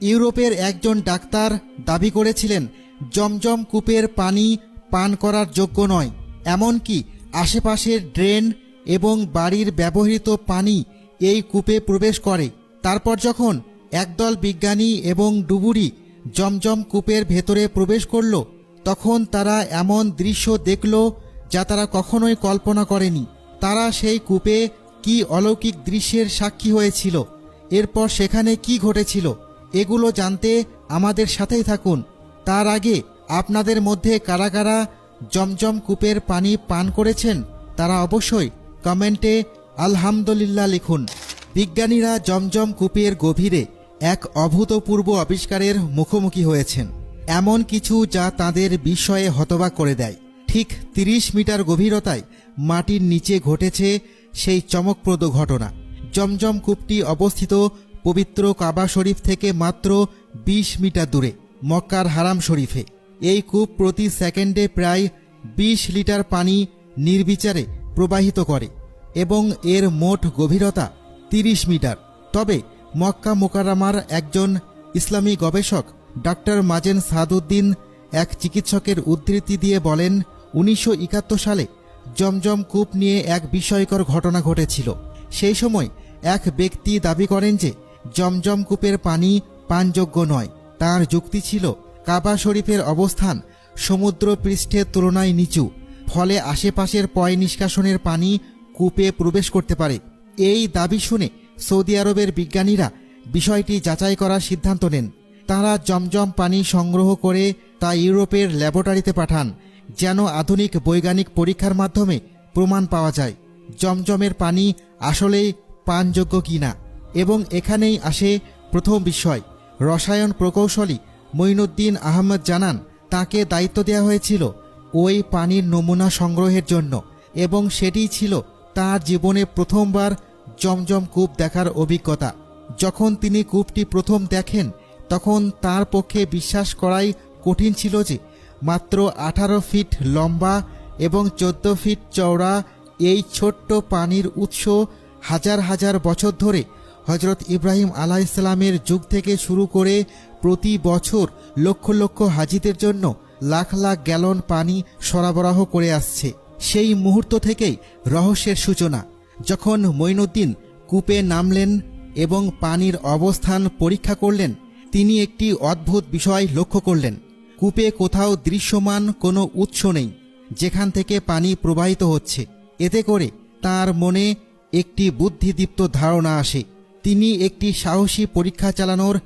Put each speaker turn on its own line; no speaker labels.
ইউরোপের একজন ডাক্তার দাবি করেছিলেন জমজম কূপের পানি পান করার যোগ্য নয়, এমনকি আশেপাশের ড্রেন এবং বাড়ির ব্যবহৃত পানি এই কূপে প্রবেশ করে। তারপর যখন একদল বিজ্ঞানী এবং ডুবুরি জমজম কূপের ভেতরে প্রবেশ করল, তখন তারা এমন দৃশ্য দেখল যা তারা কখনোই কল্পনা করেনি। তারা সেই কূপে কি অলৌকিক দৃশ্যের সাক্ষী হয়েছিল, এরপর সেখানে কি ঘটেছিল, এগুলো জানতে আমাদের সাথেই থাকুন। তার আগে আপনাদের মধ্যে কারা কারা জমজম কূপের পানি পান করেছেন তারা অবশ্যই কমেন্টে আলহামদুলিল্লাহ লিখুন। বিজ্ঞানীরা জমজম কূপের গভীরে এক অভূতপূর্ব আবিষ্কারের মুখোমুখি হয়েছেন, এমন কিছু যা তাদের বিস্ময়ে হতবাক করে দেয়। ঠিক 30 মিটার গভীরতায় মাটির নিচে ঘটেছে সেই চমকপ্রদ ঘটনা। জমজম কূপটি অবস্থিত পবিত্র কাবা শরীফ থেকে মাত্র 20 মিটার দূরে মক্কার হারাম শরীফে। এই কূপ প্রতি সেকেন্ডে প্রায় 20 লিটার পানি নির্বিচারে প্রবাহিত করে এবং এর মোট গভীরতা 30 মিটার। তবে মক্কা মোকাররমার একজন ইসলামী গবেষক ডক্টর মাজেন সাদউদ্দিন এক চিকিৎসকের উদ্ধৃতি দিয়ে বলেন, 1971 সালে জমজম কূপ নিয়ে এক বিস্ময়কর ঘটনা ঘটেছিল। সেই সময় এক ব্যক্তি দাবি করেন যে জমজম কূপের পানি পানযোগ্য নয়। তার যুক্তি ছিল কাবা শরীফের অবস্থান সমুদ্র পৃষ্ঠের তুলনায় নিচু, ফলে আশেপাশের পয় নিষ্কাশনের পানি কূপে প্রবেশ করতে পারে। এই দাবি শুনে সৌদি আরবের বিজ্ঞানীরা বিষয়টি যাচাই করার সিদ্ধান্ত নেন। তাঁরা জমজম পানি সংগ্রহ করে তা ইউরোপের ল্যাবরেটরিতে পাঠান, যেন আধুনিক বৈজ্ঞানিক পরীক্ষার মাধ্যমে প্রমাণ পাওয়া যায় জমজমের পানি আসলেই পানযোগ্য কিনা। এবং এখানেই আসে প্রথম বিষয়। রসায়ন প্রকৌশলী মঈনুদ্দিন আহমদ জানান, তাকে দায়িত্ব দেওয়া হয়েছিল ওই পানির নমুনা সংগ্রহের জন্য, এবং সেটিই ছিল তার জীবনে প্রথমবার জমজম কূপ দেখার অভিজ্ঞতা। যখন তিনি কূপটি প্রথম দেখেন, তখন তার পক্ষে বিশ্বাস করাই কঠিন ছিল যে মাত্র 18 ফিট লম্বা এবং 14 ফিট চওড়া এই ছোট্ট পানির উৎস হাজার হাজার বছর ধরে হজরত ইব্রাহিম আলাইহিসসালামের যুগ থেকে শুরু করে প্রতি বছর লক্ষ লক্ষ হাজিদের জন্য লাখ লাখ গ্যালন পানি সরবরাহ করে আসছে। সেই মুহূর্ত থেকেই রহস্যের সূচনা। যখন মঈনুদ্দিন কূপে নামলেন এবং পানির অবস্থান পরীক্ষা করলেন, তিনি একটি অদ্ভুত বিষয় লক্ষ্য করলেন। কূপে কোথাও দৃশ্যমান কোনো উৎস নেই যেখান থেকে পানি প্রবাহিত হচ্ছে। এতে করে তার মনে একটি বুদ্ধিদীপ্ত ধারণা আসে। তিনি একটি সাহসী পরীক্ষা চালানোর